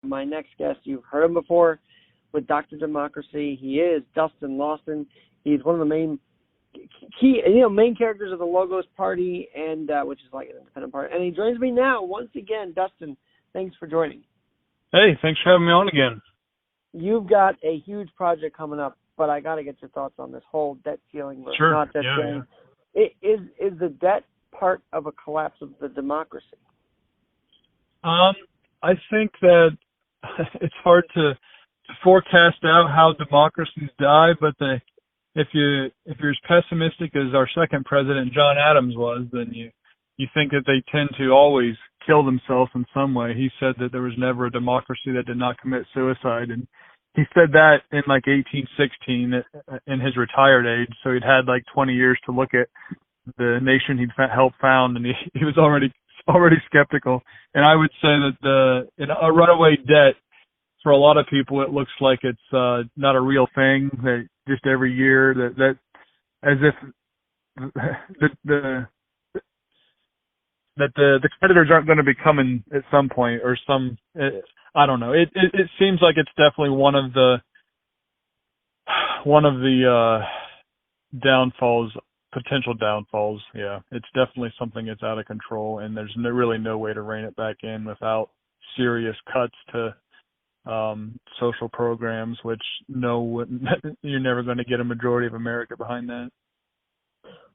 My next guest, you've heard him before with Dr. Democracy. He is Dustin Lawson. He's one of the main characters of the Logos Party, and which is like an independent party. And he joins me now once again. Dustin, thanks for joining. Hey, thanks for having me on again. You've got a huge project coming up, but I got to get your thoughts on this whole debt ceiling versus not debt ceiling. Yeah. Is the debt part of a collapse of the democracy? I think that it's hard to forecast out how democracies die, but if you're as pessimistic as our second president, John Adams, was, then you think that they tend to always kill themselves in some way. He said that there was never a democracy that did not commit suicide, and he said that in like 1816 in his retired age, so he'd had like 20 years to look at the nation he'd helped found, and he was already skeptical. And I would say that a runaway debt, for a lot of people, it looks like it's not a real thing. That just every year that as if the creditors aren't going to be coming at some point, or some. I don't know. It seems like it's definitely one of the downfalls, potential downfalls. Yeah, it's definitely something that's out of control, and there's really no way to rein it back in without serious cuts to social programs, which you're never going to get a majority of America behind that.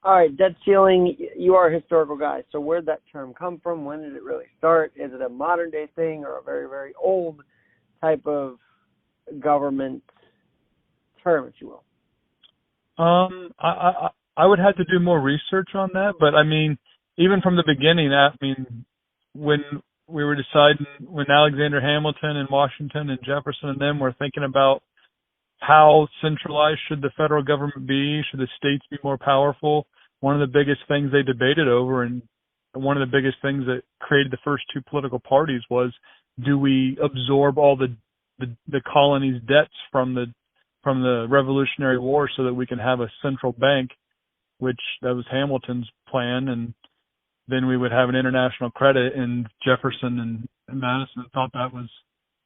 All right, debt ceiling, you are a historical guy, so where'd that term come from? When did it really start? Is it a modern day thing or a very, very old type of government term, if you will? I would have to do more research on that, but I mean, even from the beginning, when we were deciding, when Alexander Hamilton and Washington and Jefferson and them were thinking about how centralized should the federal government be, should the states be more powerful, one of the biggest things they debated over, and one of the biggest things that created the first two political parties, was, do we absorb all the colonies' debts from the Revolutionary War so that we can have a central bank, which that was Hamilton's plan, and then we would have an international credit. And Jefferson and Madison thought that was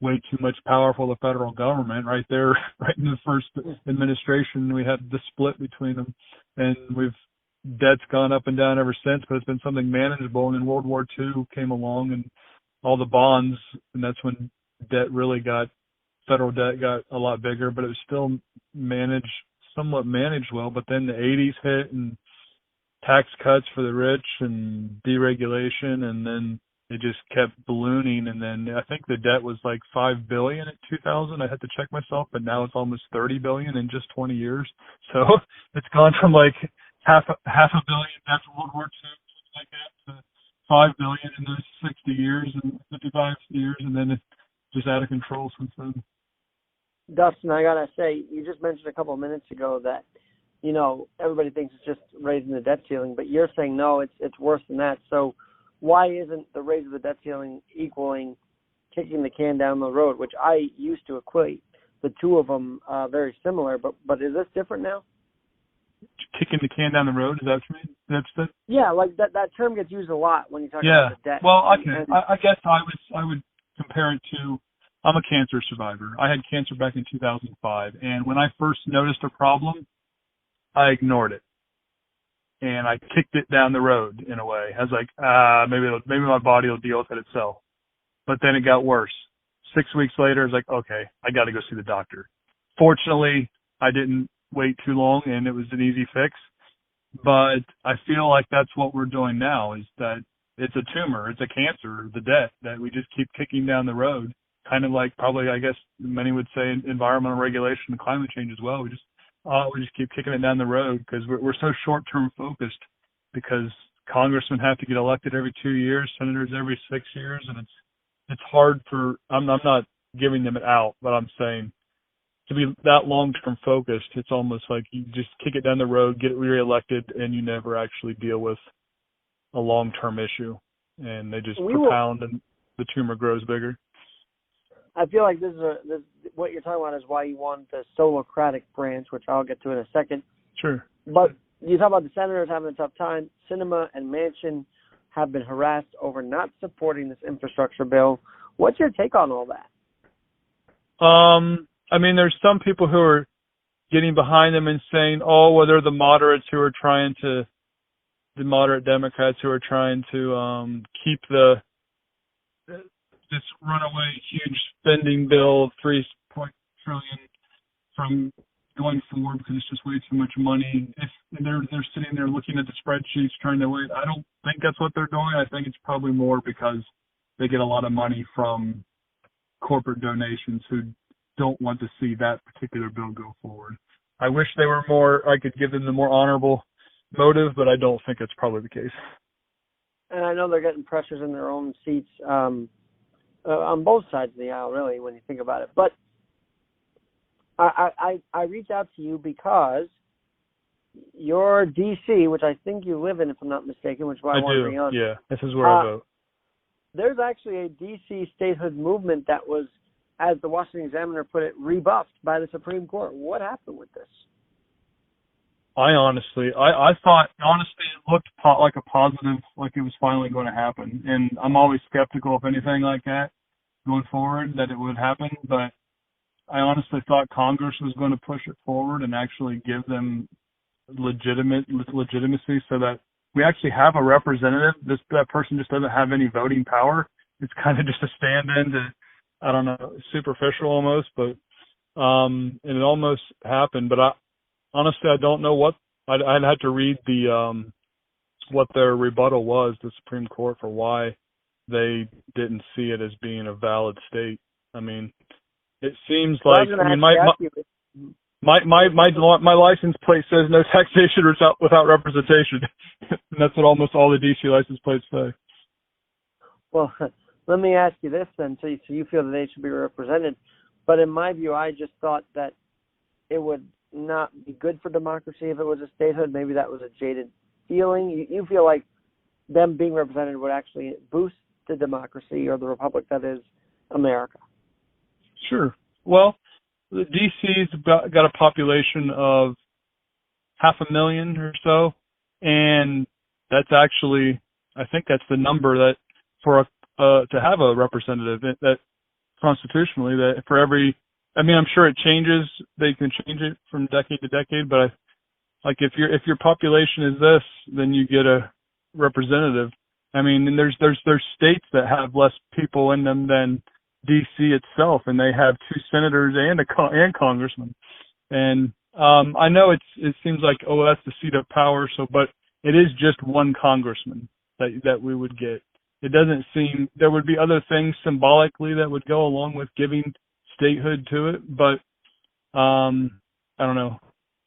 way too much power for the federal government. Right there, right in the first administration, we had the split between them, and debt's gone up and down ever since, but it's been something manageable. And then World War II came along, and all the bonds, and that's when federal debt got a lot bigger, but it was still somewhat managed well. But then the 80s hit, and tax cuts for the rich and deregulation, and then it just kept ballooning. And then I think the debt was like $5 billion in 2000. I had to check myself, but now it's almost $30 billion in just 20 years. So it's gone from like half a billion after World War II, something like that, to $5 billion in those 60 years and 55 years, and then it's just out of control since then. Dustin, I gotta say, you just mentioned a couple of minutes ago that, everybody thinks it's just raising the debt ceiling, but you're saying no, it's worse than that. So why isn't the raise of the debt ceiling equaling kicking the can down the road, which I used to equate the two of them very similar, but is this different now? Kicking the can down the road, is that what you mean? Yeah, like that term gets used a lot when you talk about the debt. Well, I guess I would compare it to, I'm a cancer survivor. I had cancer back in 2005, and when I first noticed a problem, I ignored it, and I kicked it down the road in a way. I was like, maybe my body will deal with it itself. But then it got worse. 6 weeks later, I was like, okay, I got to go see the doctor. Fortunately, I didn't wait too long, and it was an easy fix. But I feel like that's what we're doing now, is that it's a tumor, it's a cancer, the debt that we just keep kicking down the road. Kind of like, probably, I guess many would say, environmental regulation and climate change as well. We just keep kicking it down the road because we're so short-term focused, because congressmen have to get elected every 2 years, senators every 6 years, and it's hard for, I'm not giving them it out, but I'm saying, to be that long-term focused, it's almost like you just kick it down the road, get reelected, and you never actually deal with a long-term issue, and they just propound, and the tumor grows bigger. I feel like this what you're talking about is why you want the Socratic branch, which I'll get to in a second. Sure. But you talk about the senators having a tough time. Sinema and Manchin have been harassed over not supporting this infrastructure bill. What's your take on all that? I mean, there's some people who are getting behind them and saying, oh, well, they're the moderates who are the moderate Democrats who are trying to keep this runaway huge spending bill of $3 trillion from going forward because it's just way too much money. If they're sitting there looking at the spreadsheets trying to wait, I don't think that's what they're doing. I think it's probably more because they get a lot of money from corporate donations who don't want to see that particular bill go forward. I wish they were more, I could give them the more honorable motive, but I don't think it's probably the case. And I know they're getting pressures in their own seats on both sides of the aisle, really, when you think about it. But I reached out to you because you're D.C., which I think you live in, if I'm not mistaken, which is why I want to bring up. Yeah, this is where I vote. There's actually a D.C. statehood movement that was, as the Washington Examiner put it, rebuffed by the Supreme Court. What happened with this? I thought it looked like a positive, like it was finally going to happen. And I'm always skeptical of anything like that going forward, that it would happen. But I honestly thought Congress was going to push it forward and actually give them legitimacy so that we actually have a representative. That person just doesn't have any voting power. It's kind of just a stand-in to, I don't know, superficial almost, but and it almost happened. But honestly, I don't know what I'd had to read what their rebuttal was, the Supreme Court, for why they didn't see it as being a valid state. I mean, it seems like my license plate says no taxation without representation, and that's what almost all the DC license plates say. Well, let me ask you this then. So you feel that they should be represented, but in my view, I just thought that it would not be good for democracy if it was a statehood. Maybe that was a jaded feeling. You feel like them being represented would actually boost the democracy or the republic that is America. Sure. Well, the DC's got a population of 500,000 or so, and that's actually, I think that's the number that for to have a representative that constitutionally, that for every, I mean, I'm sure it changes. They can change it from decade to decade, but like if your population is this, then you get a representative. I mean, and there's states that have less people in them than DC itself, and they have 2 senators and congressmen. And I know it seems like, oh, that's the seat of power. So, but it is just one congressman that we would get. It doesn't seem there would be other things symbolically that would go along with giving statehood to it, but I don't know.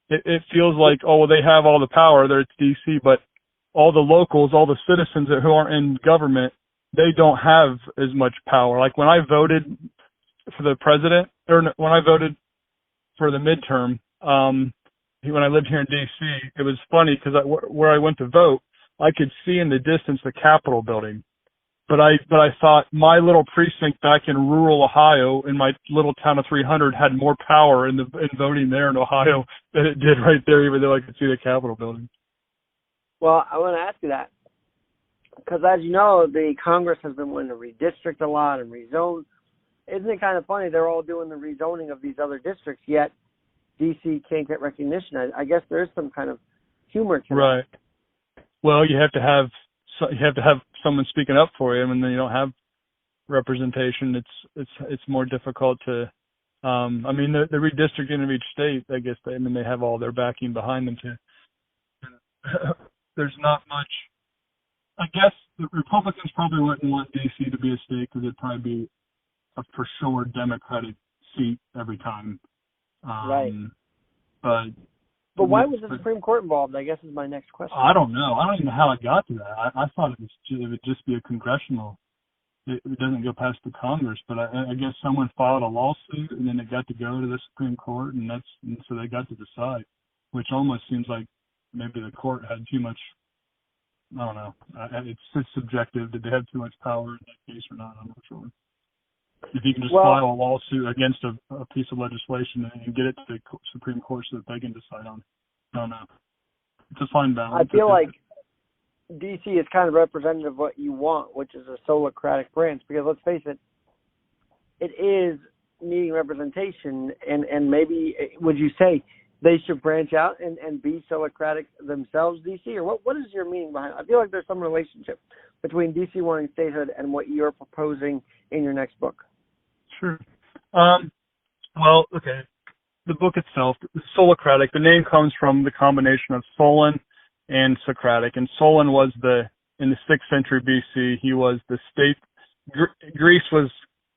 It feels like, oh, well, they have all the power there. It's DC, but all the locals, all the citizens who aren't in government, they don't have as much power. Like when I voted for the president, or when I voted for the midterm, when I lived here in DC, it was funny because where I went to vote, I could see in the distance the Capitol building. But I thought my little precinct back in rural Ohio, in my little town of 300, had more power in voting there in Ohio than it did right there, even though I could see the Capitol building. Well, I want to ask you that because, as you know, the Congress has been wanting to redistrict a lot and rezone. Isn't it kind of funny they're all doing the rezoning of these other districts, yet D.C. can't get recognition? I guess there is some kind of humor to that. Right. Well, you have to have someone speaking up for you, and then you don't have representation. It's more difficult to. I mean, the redistricting of each state, I guess they have all their backing behind them too. There's not much. I guess the Republicans probably wouldn't want D.C. to be a state because it'd probably be a for sure Democratic seat every time. Right. But why was the Supreme Court involved, I guess, is my next question. I don't know. I don't even know how it got to that. I thought it would just be a congressional. It doesn't go past the Congress, but I guess someone filed a lawsuit, and then it got to go to the Supreme Court, and so they got to decide, which almost seems like maybe the court had too much. I don't know. It's subjective. Did they have too much power in that case or not? I'm not sure. If you can just file a lawsuit against a piece of legislation and get it to the Supreme Court so that they can decide on it. I don't know. It's a fine balance. I feel like D.C. is kind of representative of what you want, which is a Socratic branch, because let's face it, it is needing representation, and maybe would you say they should branch out and be Socratic themselves, DC, or what is your meaning behind it? I feel like there's some relationship between DC wanting statehood and what you're proposing in your next book. Sure. Well, okay. The book itself, Socratic, the name comes from the combination of Solon and Socratic. And Solon was in the 6th century BC, he was the state, Greece was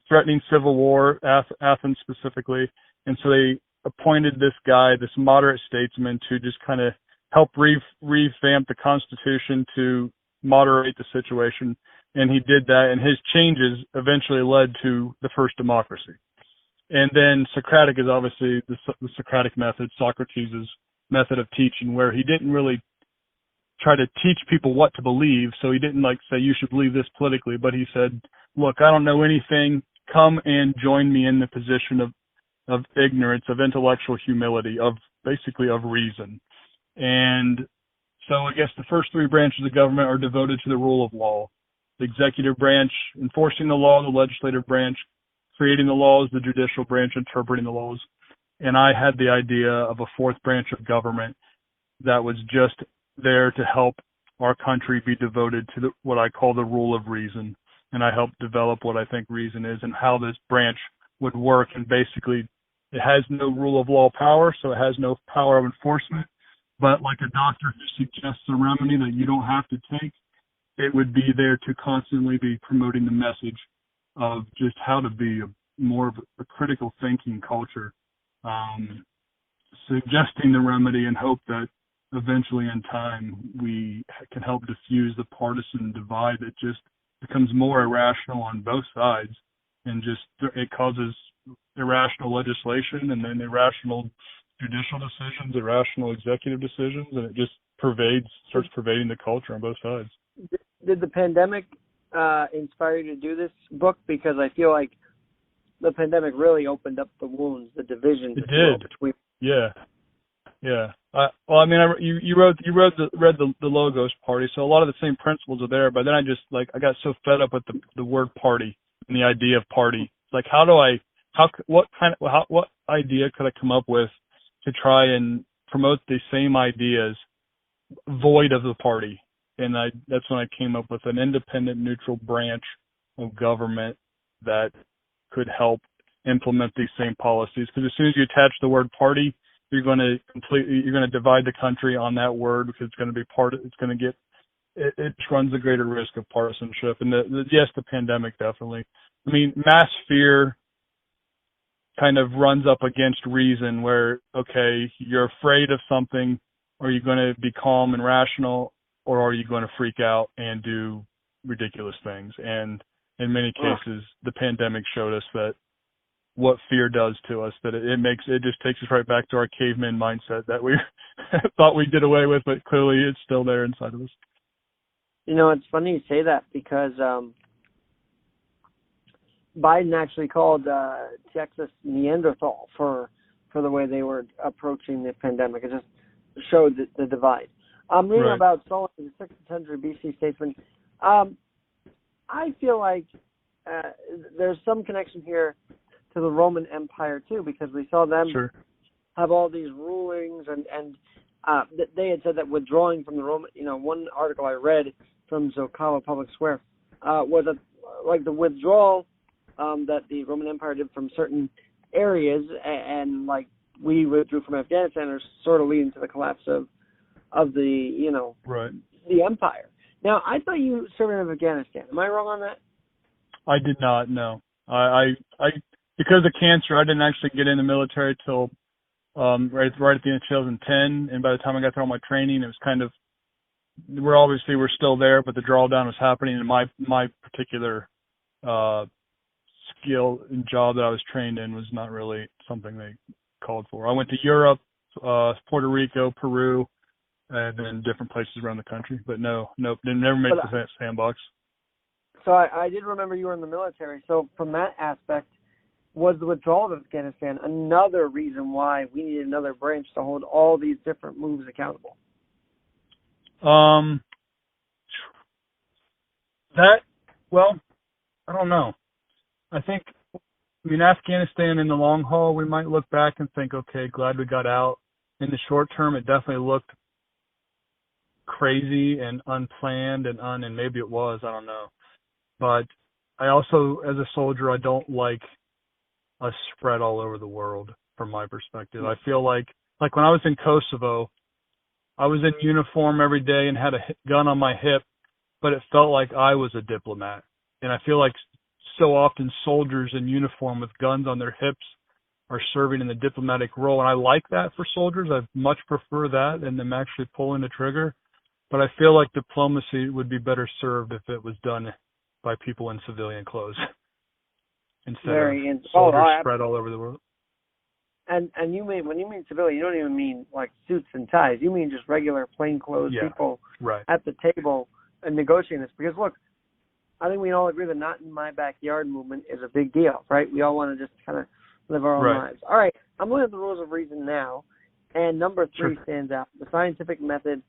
threatening civil war, Athens specifically. And so they appointed this guy, this moderate statesman, to just kind of help revamp the Constitution to moderate the situation. And he did that, and his changes eventually led to the first democracy. And then Socratic is obviously the Socratic method, Socrates' method of teaching, where he didn't really try to teach people what to believe. So he didn't say, you should believe this politically, but he said, look, I don't know anything. Come and join me in the position of ignorance, of intellectual humility, of reason. And so I guess the first 3 branches of government are devoted to the rule of law. The executive branch enforcing the law, the legislative branch creating the laws, the judicial branch interpreting the laws. And I had the idea of a 4th branch of government that was just there to help our country be devoted to what I call the rule of reason. And I helped develop what I think reason is and how this branch would work. And basically, it has no rule of law power, so it has no power of enforcement. But like a doctor who suggests a remedy that you don't have to take, it would be there to constantly be promoting the message of just how to be more of a critical thinking culture, suggesting the remedy and hope that eventually in time we can help diffuse the partisan divide that just becomes more irrational on both sides, and just it causes irrational legislation and then irrational judicial decisions, irrational executive decisions, and it just starts pervading the culture on both sides. Did the pandemic inspire you to do this book? Because I feel like the pandemic really opened up the wounds, the divisions. It did. Between. Yeah. You read the Logos Party, so a lot of the same principles are there. But then I got so fed up with the word party and the idea of party. It's what idea could I come up with to try and promote the same ideas void of the party? And that's when I came up with an independent, neutral branch of government that could help implement these same policies. Because as soon as you attach the word party, you're going to divide the country on that word, because it's going to be it runs a greater risk of partisanship. And the pandemic definitely. I mean, mass fear kind of runs up against reason, where, okay, you're afraid of something, are you going to be calm and rational, or are you going to freak out and do ridiculous things? And in many cases, the pandemic showed us that what fear does to us, that it just takes us right back to our caveman mindset that we thought we did away with, but clearly it's still there inside of us. It's funny you say that, because Biden actually called Texas Neanderthal for the way they were approaching the pandemic. It just showed the divide. I'm reading about Solon, the 6th century BC statesman. I feel like there's some connection here to the Roman Empire too, because we saw them have all these rulings, and they had said that withdrawing from the Roman, one article I read from Zocalo Public Square was the withdrawal that the Roman Empire did from certain areas, and like we withdrew from Afghanistan, are sort of leading to the collapse of the the empire. Now, I thought you served in Afghanistan. Am I wrong on that? I did not. No, I because of cancer, I didn't actually get in the military till right at the end of 2010. And by the time I got through all my training, it was kind of we're still there, but the drawdown was happening. And my particular skill and job that I was trained in was not really something they called for. I went to Europe, Puerto Rico, Peru, and then different places around the country. But never made the sandbox. So I did remember you were in the military. So from that aspect, was the withdrawal of Afghanistan another reason why we needed another branch to hold all these different moves accountable? I don't know. I think I mean, Afghanistan in the long haul, we might look back and think, okay, glad we got out. In the short term, it definitely looked crazy and unplanned and maybe it was, I don't know. But I also, as a soldier, I don't like us spread all over the world from my perspective. I feel like when I was in Kosovo, I was in uniform every day and had a gun on my hip, but it felt like I was a diplomat. And I feel like so often soldiers in uniform with guns on their hips are serving in the diplomatic role. And I like that for soldiers. I much prefer that than them actually pulling the trigger. But I feel like diplomacy would be better served if it was done by people in civilian clothes instead of soldiers spread all over the world. And you mean, when you mean civilian, you don't even mean like suits and ties. You mean just regular plainclothes people at the table and negotiating this. Because look, I think we all agree the not in my backyard movement is a big deal, right? We all want to just kind of live our own lives. All right, I'm looking at the rules of reason now, and number 3 stands out. The scientific method,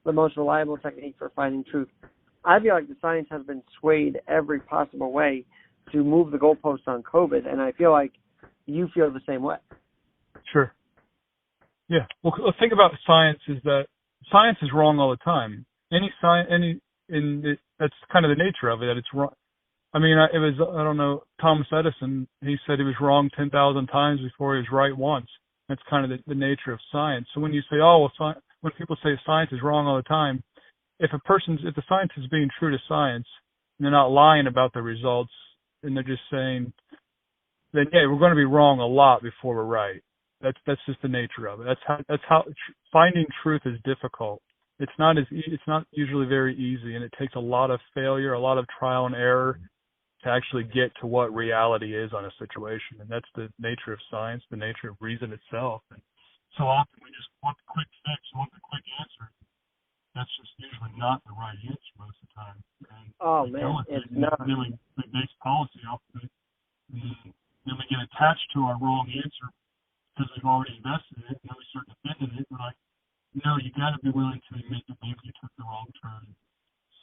the most reliable technique for finding truth. I feel like the science has been swayed every possible way to move the goalposts on COVID, and I feel like you feel the same way. Sure. Yeah. Well, the thing about science is that science is wrong all the time. That's kind of the nature of it, that it's wrong. I mean, I don't know, Thomas Edison, he said he was wrong 10,000 times before he was right once. That's kind of the nature of science. So when you say, when people say science is wrong all the time, if the scientist is being true to science, and they're not lying about the results, and they're just saying, then yeah, we're going to be wrong a lot before we're right. That's just the nature of it. That's how finding truth is difficult. It's not usually very easy, and it takes a lot of failure, a lot of trial and error to actually get to what reality is on a situation. And that's the nature of science, the nature of reason itself. And so often we just want the quick fix, want the quick answer. That's just usually not the right answer most of the time. And it's not. Then we base policy off of it. And then we get attached to our wrong answer because we've already invested in it, and then we start defending it. We're like, no, you got to be willing to admit that maybe you took the wrong turn,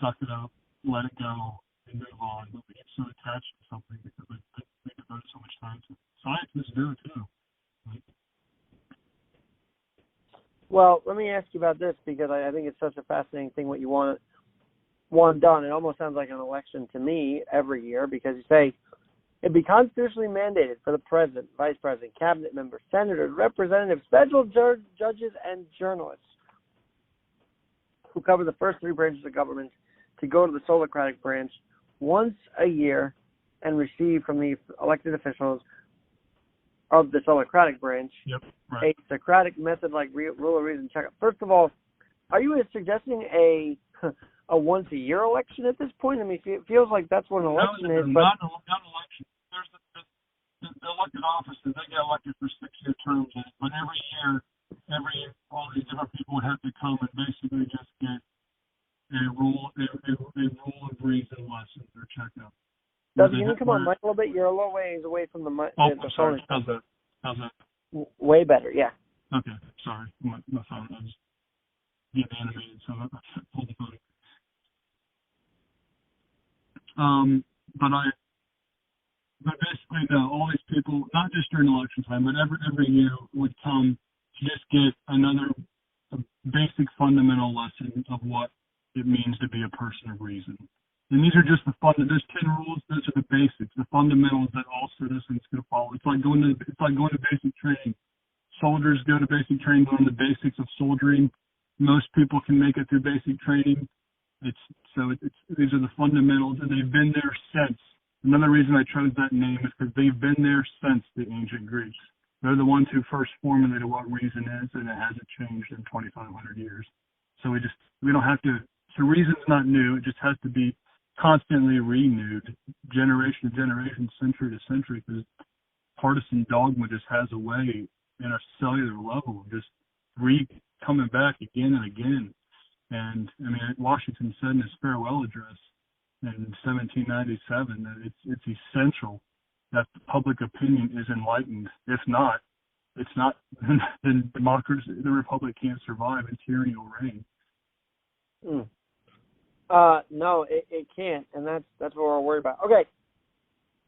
suck it up, let it go, and move on. But we get so attached to something because we devote so much time to it. Scientists do it too. Right? Well, let me ask you about this, because I think it's such a fascinating thing what you want done. It almost sounds like an election to me every year, because you say it'd be constitutionally mandated for the president, vice president, cabinet members, senators, representatives, federal judges, and journalists who cover the first 3 branches of government to go to the Socratic branch once a year and receive from the elected officials of the Socratic branch a Socratic method-like rule of reason checkup. First of all, are you suggesting a once-a-year election at this point? I mean, it feels like that's what an election is. But not an election. There's the elected offices. They get elected for 6-year terms, but every year, all these different people would have to come and basically just get a rule of reason lesson or checkup. Dustin, can you come on mic a little bit? You're a little ways away from the mic. I'm sorry. How's that? Way better, yeah. Okay, sorry. My phone, I was getting animated, so I pulled the phone. But basically, no, all these people, not just during election time, but every year would come to just get a basic fundamental lesson of what it means to be a person of reason. And these are just there's 10 rules. Those are the basics, the fundamentals that all citizens can follow. It's like going to basic training. Soldiers go to basic training, learn the basics of soldiering. Most people can make it through basic training. These are the fundamentals, and they've been there since. Another reason I chose that name is because they've been there since the ancient Greeks. They're the ones who first formulated what reason is, and it hasn't changed in 2,500 years. So we don't have to. So reason's not new. It just has to be constantly renewed, generation to generation, century to century, because partisan dogma just has a way in a cellular level of just coming back again and again. And I mean, Washington said in his farewell address in 1797 that it's essential that the public opinion is enlightened. If not, it's not. Then democracy, the republic can't survive, and tyranny will reign. No, it can't, and that's what we're worried about. Okay,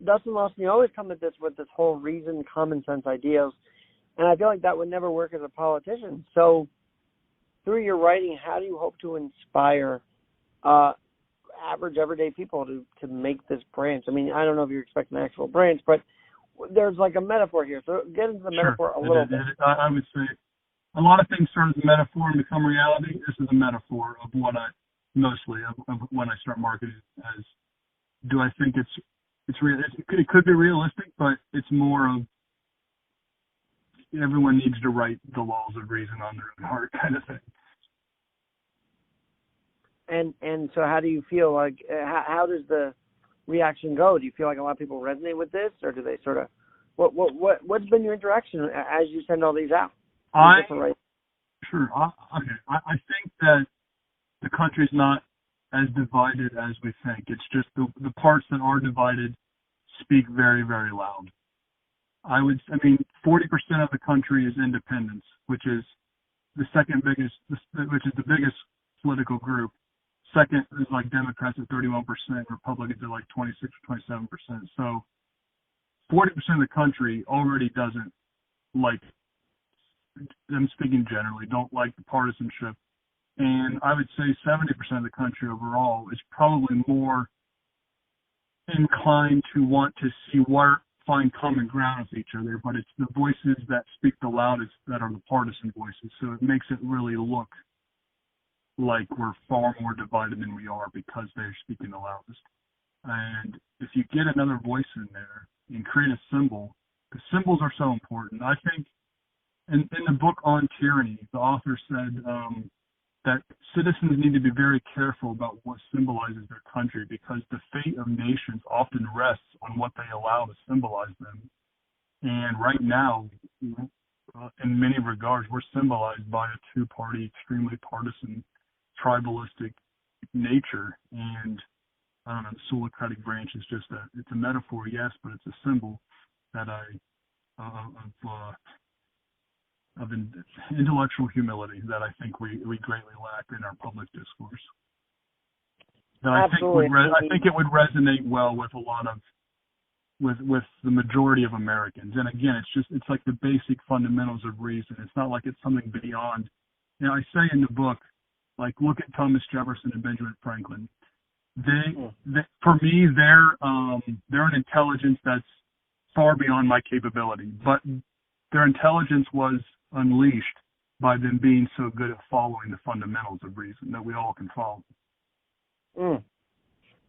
Dustin Lawson, you always come at this with this whole reason, common sense ideas, and I feel like that would never work as a politician. So, through your writing, how do you hope to inspire average, everyday people to make this branch? I mean, I don't know if you're expecting an actual branch, but there's like a metaphor here. So get into the metaphor a little bit. I would say a lot of things start as a metaphor and become reality. This is a metaphor of what I mostly of when I start marketing as. Do I think it's real? It could be realistic, but it's more of everyone needs to write the laws of reason on their own heart kind of thing. And so how do you feel like, how does the reaction go? Do you feel like a lot of people resonate with this, or do they sort of, what's been your interaction as you send all these out? Sure. Okay. I think that the country's not as divided as we think. It's just the parts that are divided speak very, very loud. 40% of the country is independents, which is the second biggest, which is the biggest political group. Second is like Democrats at 31%, Republicans at like 26 or 27%. So 40% of the country already doesn't like, I'm speaking generally, don't like the partisanship. And I would say 70% of the country overall is probably more inclined to want to see find common ground with each other, but it's the voices that speak the loudest that are the partisan voices. So it makes it really look like we're far more divided than we are because they're speaking the loudest. And if you get another voice in there and create a symbol, because symbols are so important. I think in the book On Tyranny, the author said that citizens need to be very careful about what symbolizes their country, because the fate of nations often rests on what they allow to symbolize them. And right now, in many regards, we're symbolized by a two-party, extremely partisan, tribalistic nature. And I don't know, the Socratic branch is just it's a metaphor, yes, but it's a symbol that of intellectual humility that I think we greatly lack in our public discourse. That I think it would resonate well with a lot of with the majority of Americans. And again, it's like the basic fundamentals of reason. It's not like it's something beyond. You know, I say in the book, like, look at Thomas Jefferson and Benjamin Franklin. For me, they're an intelligence that's far beyond my capability, but their intelligence was unleashed by them being so good at following the fundamentals of reason that we all can follow. Say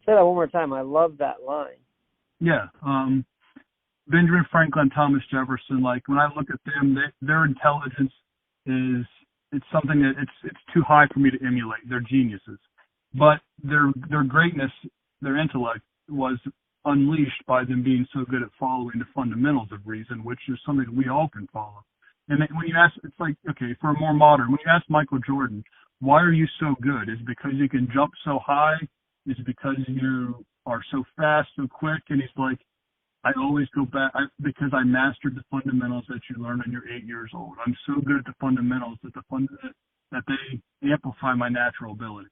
that one more time. I love that line. Yeah. Benjamin Franklin, Thomas Jefferson, like, when I look at them, their intelligence it's something that it's too high for me to emulate. They're geniuses. But their greatness, their intellect, was unleashed by them being so good at following the fundamentals of reason, which is something that we all can follow. And when you ask, it's like, okay, for a more modern, when you ask Michael Jordan, why are you so good? Is it because you can jump so high? Is it because you are so fast, so quick? And he's like, I always go back because I mastered the fundamentals that you learn when you're 8 years old. I'm so good at the fundamentals that they amplify my natural ability.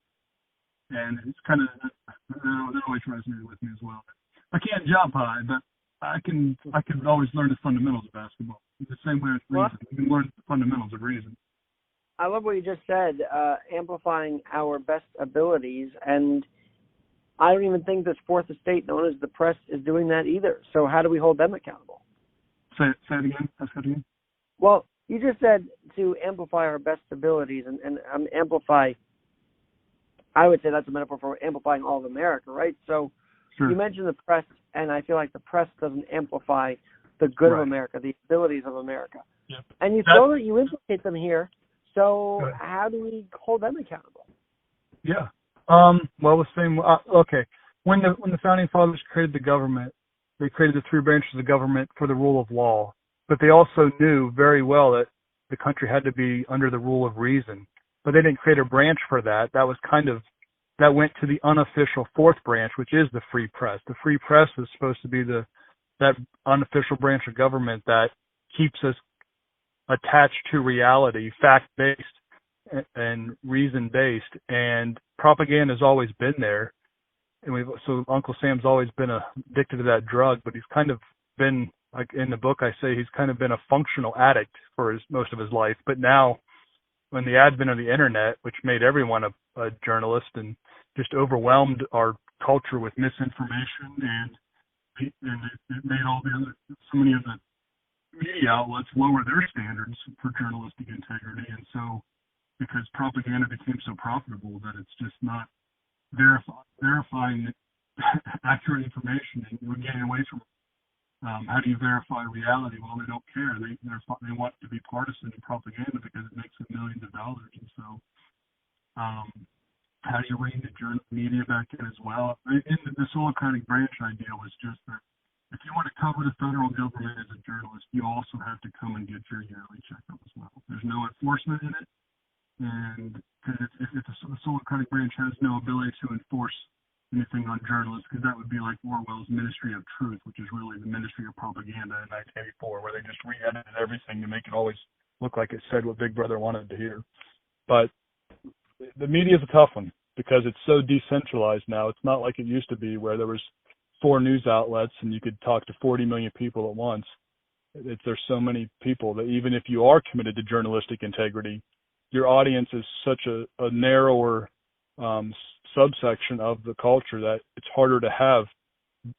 And it's kind of that always resonated with me as well. I can't jump high, but I can always learn the fundamentals of basketball. It's the same way with reason. You can learn the fundamentals of reason. I love what you just said, amplifying our best abilities, and I don't even think this fourth estate known as the press is doing that either. So how do we hold them accountable? Say it again. Ask that again. Well, you just said to amplify our best abilities and amplify. I would say that's a metaphor for amplifying all of America, right? So sure. You mentioned the press, and I feel like the press doesn't amplify the good of America, the abilities of America. Yep. And you implicate them here. So how do we hold them accountable? Yeah. Well, the same. Okay. When the founding fathers created the government, they created the three branches of government for the rule of law. But they also knew very well that the country had to be under the rule of reason. But they didn't create a branch for that. That went to the unofficial fourth branch, which is the free press. The free press is supposed to be that unofficial branch of government that keeps us attached to reality, fact-based and reason-based. And propaganda has always been there. so Uncle Sam's always been addicted to that drug, but he's kind of been, like in the book I say, he's kind of been a functional addict for most of his life. But now, when the advent of the internet, which made everyone a journalist and just overwhelmed our culture with misinformation, and it made so many of the media outlets lower their standards for journalistic integrity. And so, because propaganda became so profitable that it's just not verifying accurate information, and we're getting away from how do you verify reality? Well, they don't care. They want to be partisan in propaganda because it makes them millions of dollars. And so, how do you rein the media back in as well? And the Socratic branch idea was just that if you want to cover the federal government as a journalist, you also have to come and get your yearly checkup as well. There's no enforcement in it, and because if the Socratic branch has no ability to enforce anything on journalists, because that would be like Orwell's Ministry of Truth, which is really the Ministry of Propaganda in 1984, where they just re-edited everything to make it always look like it said what Big Brother wanted to hear. But the media is a tough one because it's so decentralized now. It's not like it used to be where there was 4 news outlets and you could talk to 40 million people at once. There's so many people that even if you are committed to journalistic integrity, your audience is such a narrower subsection of the culture that it's harder to have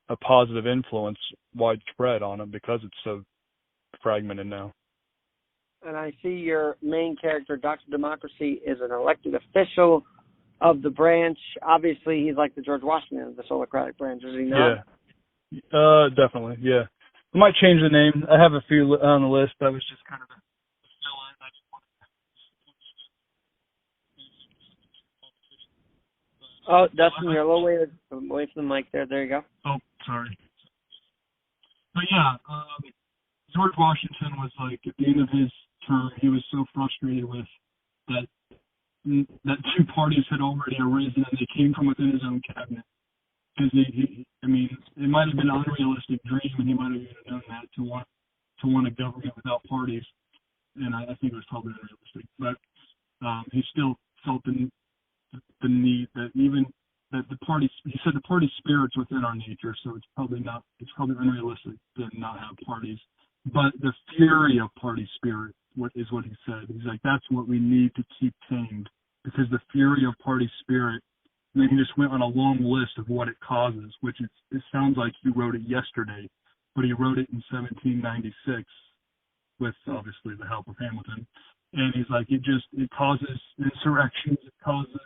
a positive influence widespread on them because it's so fragmented now. And I see your main character, Dr. Democracy, is an elected official of the branch. Obviously, he's like the George Washington of the Socratic branch, is he not? Yeah, definitely, yeah. I might change the name. I have a few on the list. That was just kind of fill in. I just Oh, Dustin, you're a little way away from the mic there. There you go. Oh, sorry. But yeah, George Washington was like, at the end of his term, he was so frustrated with that 2 parties had already arisen and they came from within his own cabinet. Because it might have been an unrealistic dream, and he might have even known that to want a government without parties, and I think it was probably unrealistic. But he still felt the need that the party. He said the party spirit's within our nature, so it's probably unrealistic to not have parties. But the fury of party spirit, what he said. He's like, that's what we need to keep tamed, because the fury of party spirit. And then he just went on a long list of what it causes, which it sounds like he wrote it yesterday, but he wrote it in 1796 with obviously the help of Hamilton. And he's like, it causes insurrections, it causes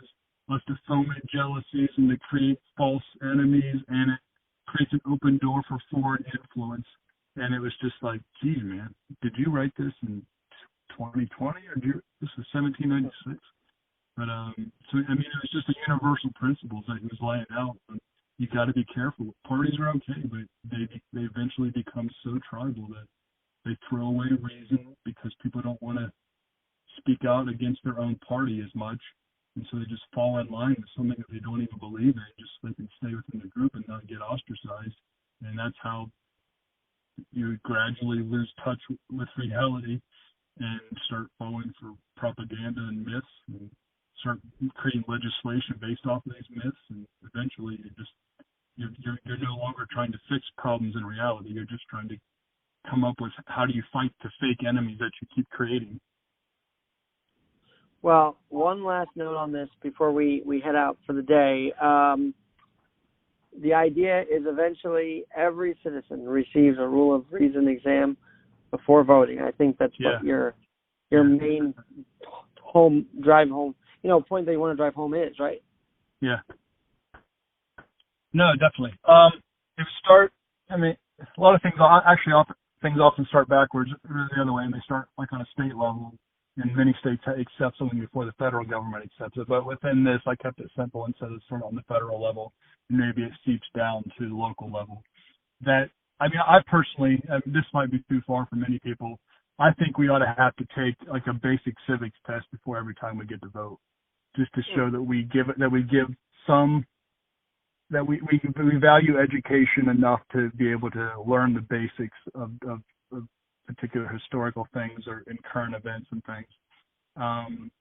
us to foment jealousies and to create false enemies, and it creates an open door for foreign influence. And it was just like, geez, man, did you write this in 2020 or this is 1796? But so I mean, it was just the universal principles that he was laying out. But you got to be careful. Parties are okay, but they eventually become so tribal that they throw away reason because people don't want to speak out against their own party as much, and so they just fall in line with something that they don't even believe in, just so they can stay within the group and not get ostracized. And that's how you gradually lose touch with reality and start falling for propaganda and myths, and start creating legislation based off of these myths, and eventually you're no longer trying to fix problems in reality. You're just trying to come up with how do you fight the fake enemies that you keep creating. Well, one last note on this before we head out for the day. The idea is eventually every citizen receives a rule of reason exam before voting. I think that's what your main drive home, point that you want to drive home is, right? Yeah. No, definitely. A lot of things often start backwards, or the other way, and they start like on a state level. And many states accept something before the federal government accepts it. But within this, I kept it simple and said it's sort of on the federal level, and maybe it seeps down to the local level. I personally, this might be too far for many people. I think we ought to have to take like a basic civics test before every time we get to vote, just to show that we value education enough to be able to learn the basics of particular historical things or in current events and things,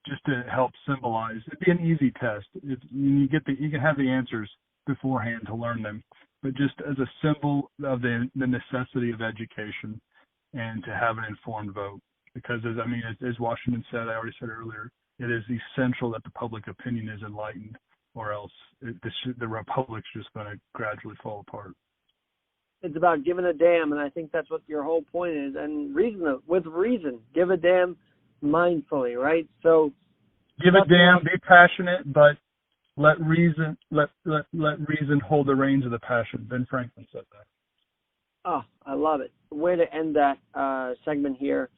just to help symbolize. It'd be an easy test. You can have the answers beforehand to learn them, but just as a symbol of the necessity of education and to have an informed vote. Because, as Washington said, I already said earlier, it is essential that the public opinion is enlightened, or else the republic's just going to gradually fall apart. It's about giving a damn, and I think that's what your whole point is. And with reason, give a damn mindfully, right? So give a damn, be passionate, but let reason hold the reins of the passion. Ben Franklin said that. Oh, I love it. Way to end that segment here.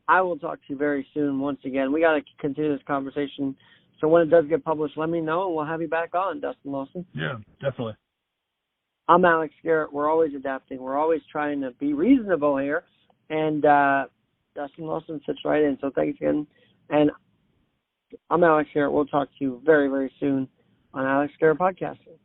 I will talk to you very soon. Once again, we got to continue this conversation. So when it does get published, let me know, and we'll have you back on, Dustin Lawson. Yeah, definitely. I'm Alex Garrett. We're always adapting. We're always trying to be reasonable here. And Dustin Lawson sits right in. So thanks again. And I'm Alex Garrett. We'll talk to you very, very soon on Alex Garrett Podcasting.